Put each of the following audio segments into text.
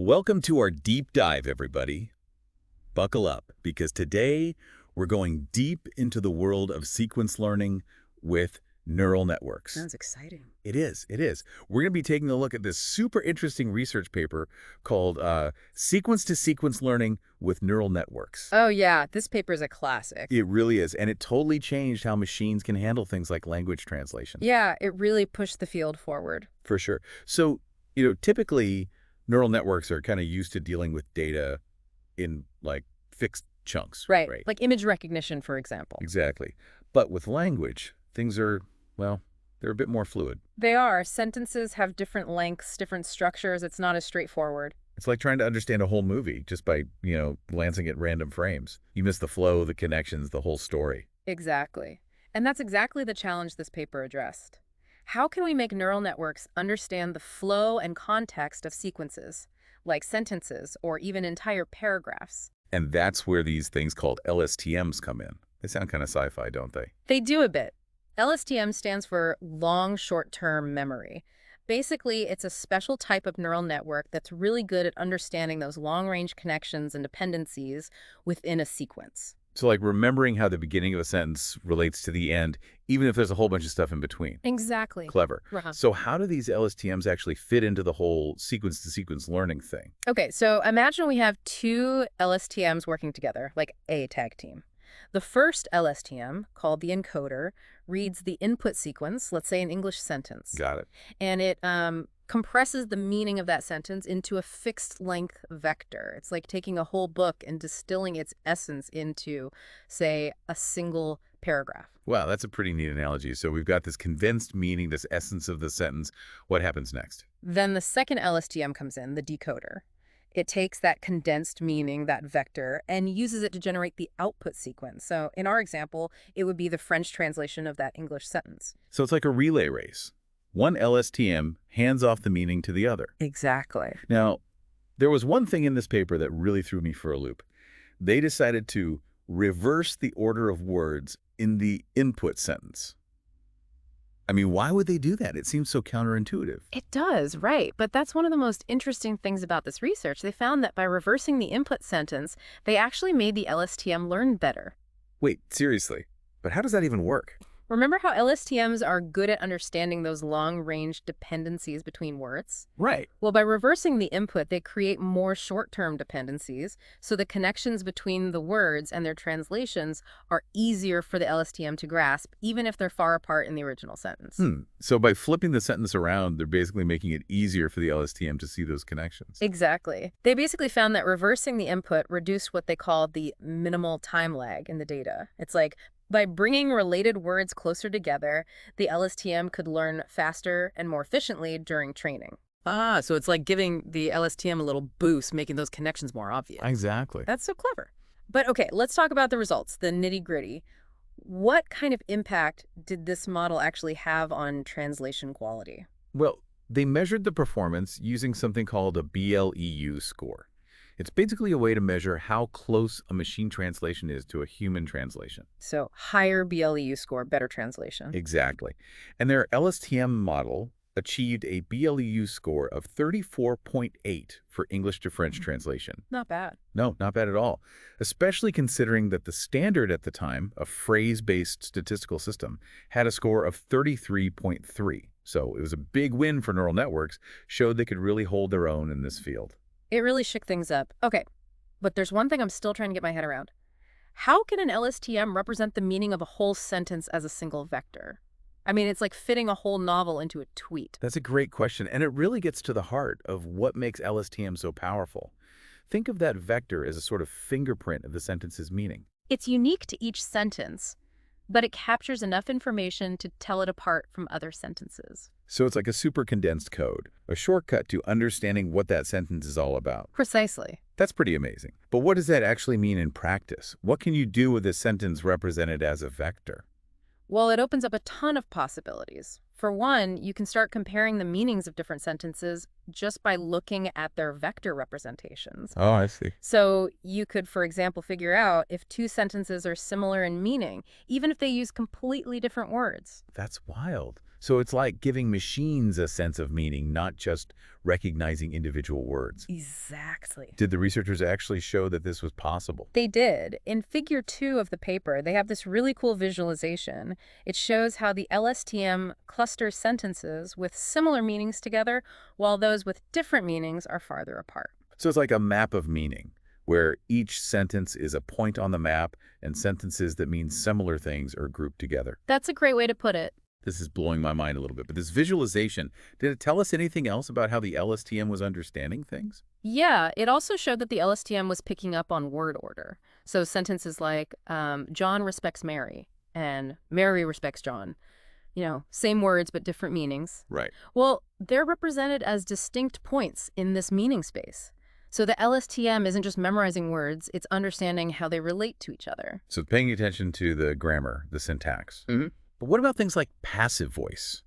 Welcome to our deep dive, everybody. Buckle up, because today we're going deep into the world of sequence learning with neural networks. Sounds exciting. It is, it is. We're going to be taking a look at this super interesting research paper called sequence-to-sequence learning with neural networks. Oh yeah, this paper is a classic. It really is, and it totally changed how machines can handle things like language translation. Yeah, it really pushed the field forward. For sure. So, typically neural networks are kind of used to dealing with data in like fixed chunks, Right, right? like image recognition, for example. Exactly. But with language, things are, well, they're a bit more fluid. They are. Sentences have different lengths, different structures. It's not as straightforward. It's like trying to understand a whole movie just by, glancing at random frames. You miss the flow, the connections, the whole story. Exactly. And that's exactly the challenge this paper addressed. How can we make neural networks understand the flow and context of sequences, like sentences or even entire paragraphs? And that's where these things called LSTMs come in. They sound kind of sci-fi, don't they? They do a bit. LSTM stands for long short-term memory. Basically, it's a special type of neural network that's really good at understanding those long-range connections and dependencies within a sequence. So like remembering how the beginning of a sentence relates to the end, even if there's a whole bunch of stuff in between. Exactly. Clever. Uh-huh. So how do these LSTMs actually fit into the whole sequence-to-sequence learning thing? Okay, so imagine we have two LSTMs working together, like a tag team. The first LSTM, called the encoder, reads the input sequence, let's say an English sentence, Got it. and it compresses the meaning of that sentence into a fixed length vector. It's like taking a whole book and distilling its essence into, say, a single paragraph. Wow, that's a pretty neat analogy. So we've got this condensed meaning, this essence of the sentence. What happens next? Then the second LSTM comes in, the decoder. It takes that condensed meaning, that vector, and uses it to generate the output sequence. So in our example, it would be the French translation of that English sentence. So it's like a relay race. One LSTM hands off the meaning to the other. Exactly. Now, there was one thing in this paper that really threw me for a loop. They decided to reverse the order of words in the input sentence. I mean, why would they do that? It seems so counterintuitive. It does, right. But that's one of the most interesting things about this research. They found that by reversing the input sentence, they actually made the LSTM learn better. Wait, seriously? But how does that even work? Remember how LSTMs are good at understanding those long-range dependencies between words? Right. Well, by reversing the input, they create more short-term dependencies, so the connections between the words and their translations are easier for the LSTM to grasp, even if they're far apart in the original sentence. So by flipping the sentence around, they're basically making it easier for the LSTM to see those connections. Exactly. They basically found that reversing the input reduced what they called the minimal time lag in the data. It's like, by bringing related words closer together, the LSTM could learn faster and more efficiently during training. Ah, so it's like giving the LSTM a little boost, making those connections more obvious. Exactly. That's so clever. But okay, let's talk about the results, the nitty-gritty. What kind of impact did this model actually have on translation quality? Well, they measured the performance using something called a BLEU score. It's basically a way to measure how close a machine translation is to a human translation. So higher BLEU score, better translation. Exactly. And their LSTM model achieved a BLEU score of 34.8 for English to French translation. Not bad. No, not bad at all, especially considering that the standard at the time, a phrase-based statistical system, had a score of 33.3. So it was a big win for neural networks, showed they could really hold their own in this field. It really shook things up. Okay, but there's one thing I'm still trying to get my head around. How can an LSTM represent the meaning of a whole sentence as a single vector? I mean, it's like fitting a whole novel into a tweet. That's a great question, and it really gets to the heart of what makes LSTM so powerful. Think of that vector as a sort of fingerprint of the sentence's meaning. It's unique to each sentence, but it captures enough information to tell it apart from other sentences. So it's like a super condensed code, a shortcut to understanding what that sentence is all about. Precisely. That's pretty amazing. But what does that actually mean in practice? What can you do with a sentence represented as a vector? Well, it opens up a ton of possibilities. For one, you can start comparing the meanings of different sentences just by looking at their vector representations. Oh, I see. So you could, for example, figure out if two sentences are similar in meaning, even if they use completely different words. That's wild. So it's like giving machines a sense of meaning, not just recognizing individual words. Exactly. Did the researchers actually show that this was possible? They did. In figure 2 of the paper, they have this really cool visualization. It shows how the LSTM clusters sentences with similar meanings together, while those with different meanings are farther apart. So it's like a map of meaning, where each sentence is a point on the map, and sentences that mean similar things are grouped together. That's a great way to put it. This is blowing my mind a little bit, but this visualization, did it tell us anything else about how the LSTM was understanding things? Yeah, it also showed that the LSTM was picking up on word order. So sentences like, John respects Mary and Mary respects John. Same words but different meanings. Right. Well, they're represented as distinct points in this meaning space. So the LSTM isn't just memorizing words, it's understanding how they relate to each other. So paying attention to the grammar, the syntax. But what about things like passive voice?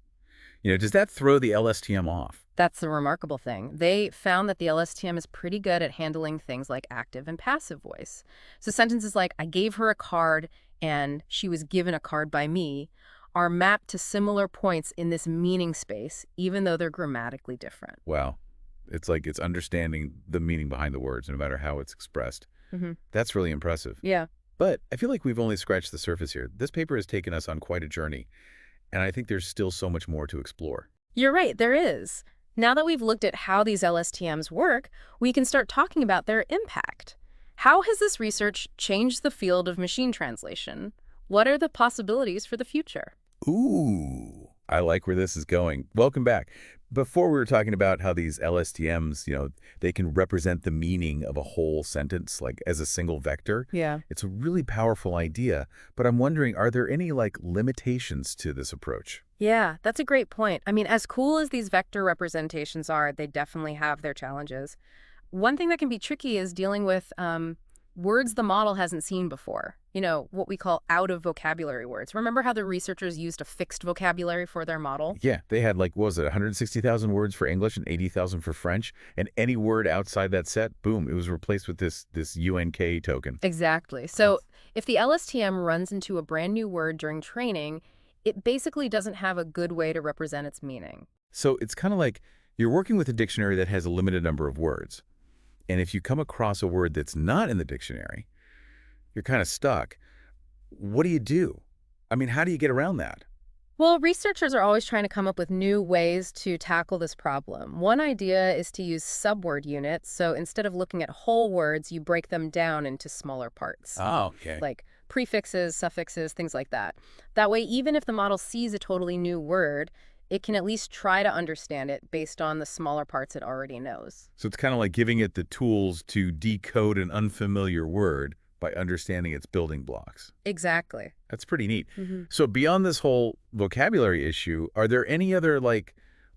Does that throw the LSTM off? That's the remarkable thing. They found that the LSTM is pretty good at handling things like active and passive voice. So sentences like, I gave her a card and she was given a card by me are mapped to similar points in this meaning space, even though they're grammatically different. Wow. It's like it's understanding the meaning behind the words, no matter how it's expressed. Hmm. That's really impressive. Yeah. But I feel like we've only scratched the surface here. This paper has taken us on quite a journey, and I think there's still so much more to explore. You're right, there is. Now that we've looked at how these LSTMs work, we can start talking about their impact. How has this research changed the field of machine translation? What are the possibilities for the future? Ooh, I like where this is going. Welcome back. Before we were talking about how these LSTMs, they can represent the meaning of a whole sentence, like as a single vector. Yeah. It's a really powerful idea, but I'm wondering, are there any limitations to this approach? Yeah, that's a great point. I mean, as cool as these vector representations are, they definitely have their challenges. One thing that can be tricky is dealing with words the model hasn't seen before. What we call out-of-vocabulary words. Remember how the researchers used a fixed vocabulary for their model? Yeah, they had what was it, 160,000 words for English and 80,000 for French, and any word outside that set, boom, it was replaced with this UNK token. Exactly. So if the LSTM runs into a brand new word during training, it basically doesn't have a good way to represent its meaning. So it's kind of like you're working with a dictionary that has a limited number of words. And if you come across a word that's not in the dictionary, you're kind of stuck. What do you do? I mean, how do you get around that? Well, researchers are always trying to come up with new ways to tackle this problem. One idea is to use subword units. So instead of looking at whole words, you break them down into smaller parts, Oh, okay. like prefixes, suffixes, things like that. That way, even if the model sees a totally new word, it can at least try to understand it based on the smaller parts it already knows. So it's kind of like giving it the tools to decode an unfamiliar word by understanding its building blocks. Exactly. That's pretty neat. Hmm. So beyond this whole vocabulary issue, are there any other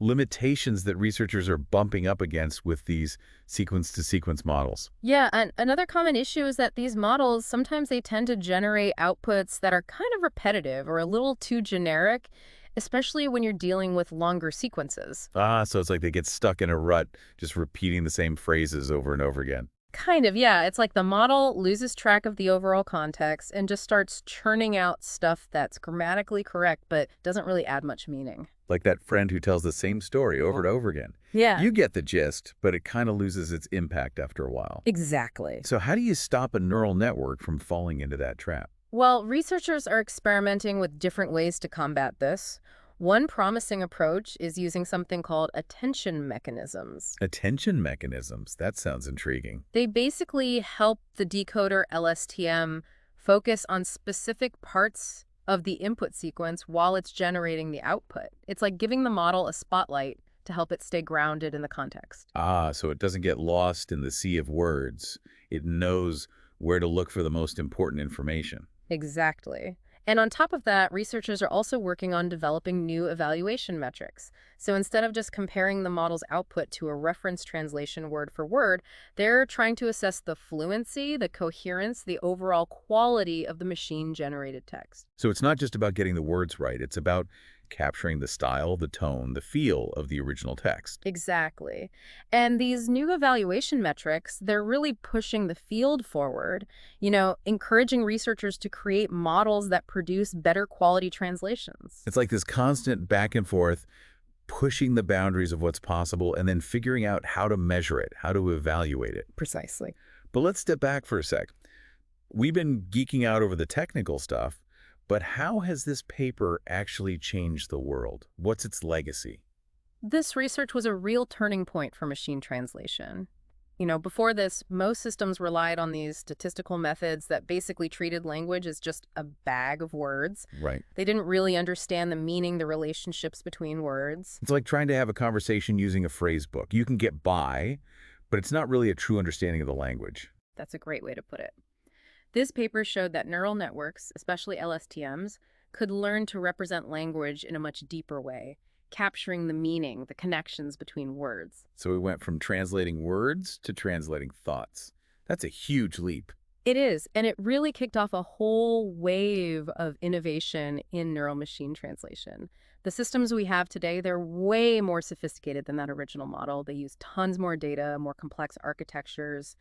limitations that researchers are bumping up against with these sequence-to-sequence models? Yeah, and another common issue is that these models, sometimes they tend to generate outputs that are kind of repetitive or a little too generic, especially when you're dealing with longer sequences. So it's like they get stuck in a rut, just repeating the same phrases over and over again. Kind of, yeah. It's like the model loses track of the overall context and just starts churning out stuff that's grammatically correct but doesn't really add much meaning. Like that friend who tells the same story over and over again. Yeah. You get the gist, but it kind of loses its impact after a while. Exactly. So how do you stop a neural network from falling into that trap? Well, researchers are experimenting with different ways to combat this. One promising approach is using something called attention mechanisms. Attention mechanisms. That sounds intriguing. They basically help the decoder LSTM focus on specific parts of the input sequence while it's generating the output. It's like giving the model a spotlight to help it stay grounded in the context. So it doesn't get lost in the sea of words. It knows where to look for the most important information. Exactly. And on top of that, researchers are also working on developing new evaluation metrics. So instead of just comparing the model's output to a reference translation word for word, they're trying to assess the fluency, the coherence, the overall quality of the machine-generated text. So it's not just about getting the words right. It's about capturing the style, the tone, the feel of the original text. Exactly. And these new evaluation metrics, they're really pushing the field forward, encouraging researchers to create models that produce better quality translations. It's like this constant back and forth, pushing the boundaries of what's possible and then figuring out how to measure it, how to evaluate it. Precisely. But let's step back for a sec. We've been geeking out over the technical stuff, but how has this paper actually changed the world? What's its legacy? This research was a real turning point for machine translation. Before this, most systems relied on these statistical methods that basically treated language as just a bag of words. Right. They didn't really understand the meaning, the relationships between words. It's like trying to have a conversation using a phrase book. You can get by, but it's not really a true understanding of the language. That's a great way to put it. This paper showed that neural networks, especially LSTMs, could learn to represent language in a much deeper way, capturing the meaning, the connections between words. So we went from translating words to translating thoughts. That's a huge leap. It is, and it really kicked off a whole wave of innovation in neural machine translation. The systems we have today, they're way more sophisticated than that original model. They use tons more data, more complex architectures,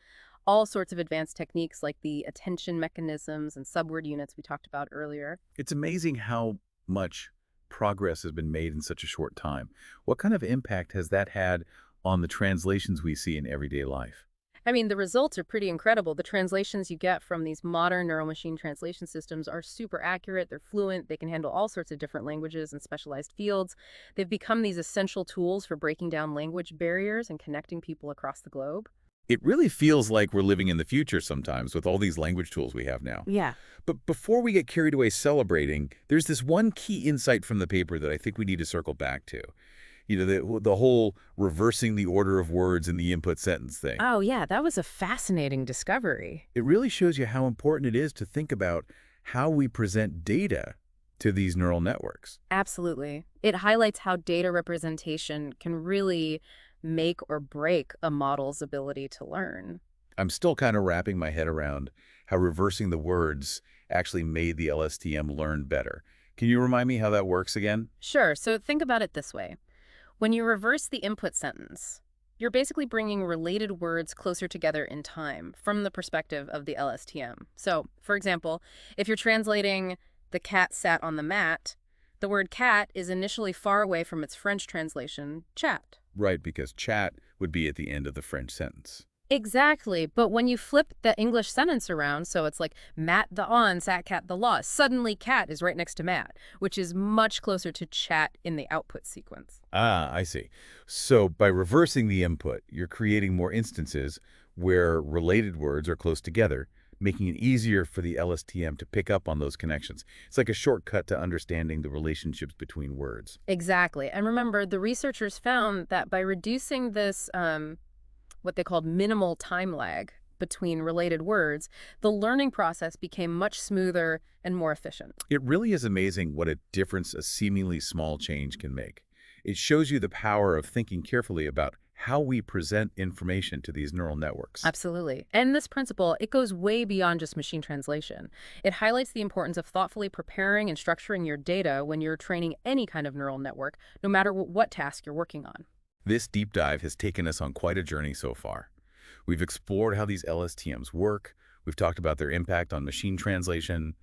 all sorts of advanced techniques like the attention mechanisms and subword units we talked about earlier. It's amazing how much progress has been made in such a short time. What kind of impact has that had on the translations we see in everyday life? I mean, the results are pretty incredible. The translations you get from these modern neural machine translation systems are super accurate. They're fluent. They can handle all sorts of different languages and specialized fields. They've become these essential tools for breaking down language barriers and connecting people across the globe. It really feels like we're living in the future sometimes with all these language tools we have now. Yeah. But before we get carried away celebrating, there's this one key insight from the paper that I think we need to circle back to. The whole reversing the order of words in the input sentence thing. Oh, yeah, that was a fascinating discovery. It really shows you how important it is to think about how we present data to these neural networks. Absolutely. It highlights how data representation can really make or break a model's ability to learn. I'm still kind of wrapping my head around how reversing the words actually made the LSTM learn better. Can you remind me how that works again? Sure, so think about it this way. When you reverse the input sentence, you're basically bringing related words closer together in time from the perspective of the LSTM. So, for example, if you're translating "the cat sat on the mat," the word cat is initially far away from its French translation, chat. Right, because chat would be at the end of the French sentence. Exactly, but when you flip the English sentence around, so it's like Matt the on, sat cat the lost, suddenly cat is right next to Matt, which is much closer to chat in the output sequence. Ah, I see. So by reversing the input, you're creating more instances where related words are close together, making it easier for the LSTM to pick up on those connections. It's like a shortcut to understanding the relationships between words. Exactly, and remember, the researchers found that by reducing this what they called minimal time lag between related words, the learning process became much smoother and more efficient. It really is amazing what a difference a seemingly small change can make. It shows you the power of thinking carefully about how we present information to these neural networks. Absolutely. And this principle, it goes way beyond just machine translation. It highlights the importance of thoughtfully preparing and structuring your data when you're training any kind of neural network, no matter what task you're working on. This deep dive has taken us on quite a journey so far. We've explored how these LSTMs work, we've talked about their impact on machine translation,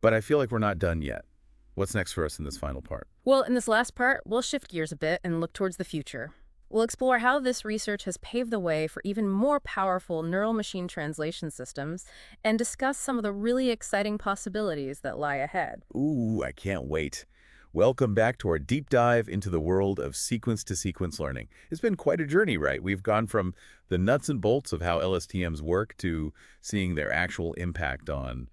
but I feel like we're not done yet. What's next for us in this final part? Well, in this last part, we'll shift gears a bit and look towards the future. We'll explore how this research has paved the way for even more powerful neural machine translation systems and discuss some of the really exciting possibilities that lie ahead. Ooh, I can't wait. Welcome back to our deep dive into the world of sequence-to-sequence learning. It's been quite a journey, right? We've gone from the nuts and bolts of how LSTMs work to seeing their actual impact on,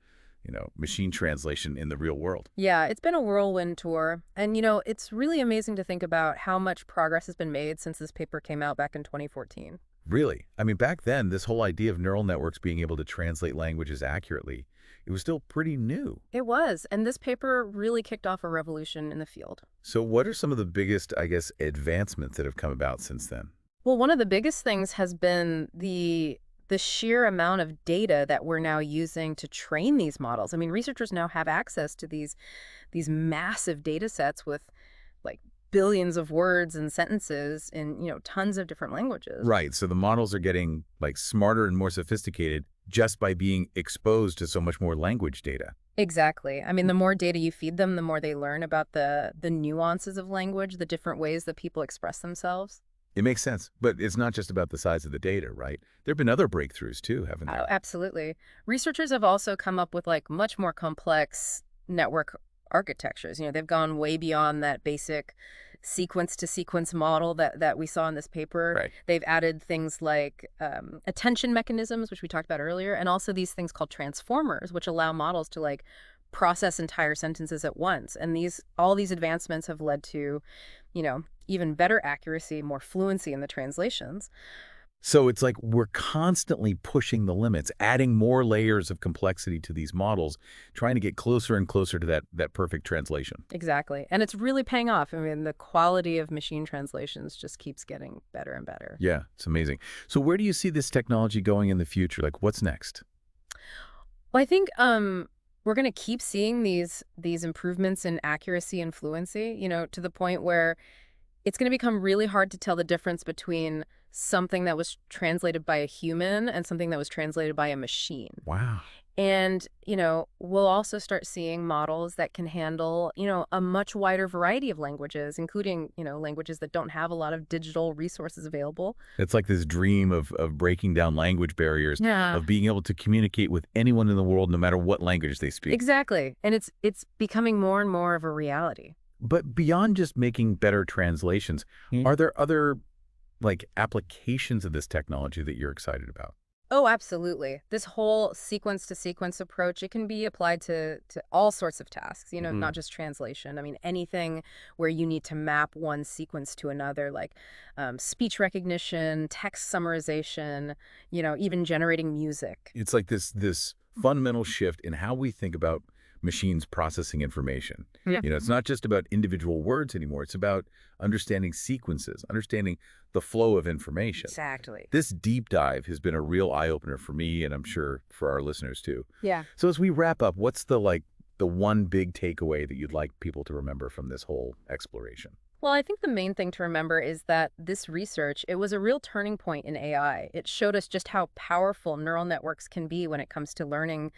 machine translation in the real world. Yeah, it's been a whirlwind tour. And, it's really amazing to think about how much progress has been made since this paper came out back in 2014. Really? I mean, back then, this whole idea of neural networks being able to translate languages accurately, it was still pretty new. It was, and this paper really kicked off a revolution in the field. So what are some of the biggest, advancements that have come about since then? Well, one of the biggest things has been the the sheer amount of data that we're now using to train these models. I mean, researchers now have access to these massive data sets with like billions of words and sentences in, tons of different languages. Right, so the models are getting like smarter and more sophisticated just by being exposed to so much more language data. Exactly. I mean, the more data you feed them, the more they learn about the nuances of language, the different ways that people express themselves. It makes sense, but it's not just about the size of the data, right? There have been other breakthroughs too, haven't Oh, there? absolutely. Researchers have also come up with like much more complex network architectures. They've gone way beyond that basic sequence to sequence model that we saw in this paper. Right. They've added things like attention mechanisms, which we talked about earlier, and also these things called transformers, which allow models to like process entire sentences at once. And all these advancements have led to, even better accuracy, more fluency in the translations. So it's like we're constantly pushing the limits, adding more layers of complexity to these models, trying to get closer and closer to that perfect translation. Exactly. And it's really paying off. I mean, the quality of machine translations just keeps getting better and better. Yeah, it's amazing. So where do you see this technology going in the future? Like what's next? Well, I think we're going to keep seeing these improvements in accuracy and fluency, to the point where it's going to become really hard to tell the difference between something that was translated by a human and something that was translated by a machine. Wow. And, we'll also start seeing models that can handle, a much wider variety of languages, including, languages that don't have a lot of digital resources available. It's like this dream of breaking down language barriers, Yeah. of being able to communicate with anyone in the world, no matter what language they speak. Exactly. And it's becoming more and more of a reality. But beyond just making better translations, are there other like applications of this technology that you're excited about? Oh, absolutely. This whole sequence to sequence approach, it can be applied to all sorts of tasks, Hmm. not just translation. I mean, anything where you need to map one sequence to another, like speech recognition, text summarization, even generating music. It's like this fundamental shift in how we think about machines processing information. Yeah. It's not just about individual words anymore. It's about understanding sequences, understanding the flow of information. Exactly. This deep dive has been a real eye-opener for me, and I'm sure for our listeners too. Yeah. So as we wrap up, what's the one big takeaway that you'd like people to remember from this whole exploration? Well, I think the main thing to remember is that this research, it was a real turning point in AI. It showed us just how powerful neural networks can be when it comes to learning,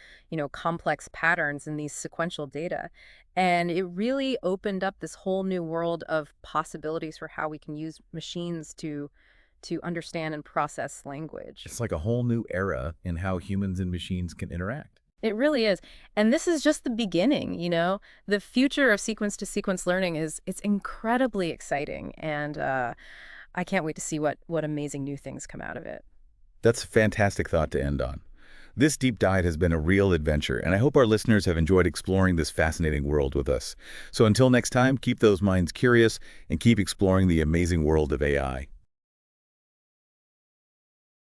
complex patterns in these sequential data. And it really opened up this whole new world of possibilities for how we can use machines to understand and process language. It's like a whole new era in how humans and machines can interact. It really is. And this is just the beginning. The future of sequence to sequence learning it's incredibly exciting. And I can't wait to see what amazing new things come out of it. That's a fantastic thought to end on. This deep dive has been a real adventure, and I hope our listeners have enjoyed exploring this fascinating world with us. So until next time, keep those minds curious and keep exploring the amazing world of AI.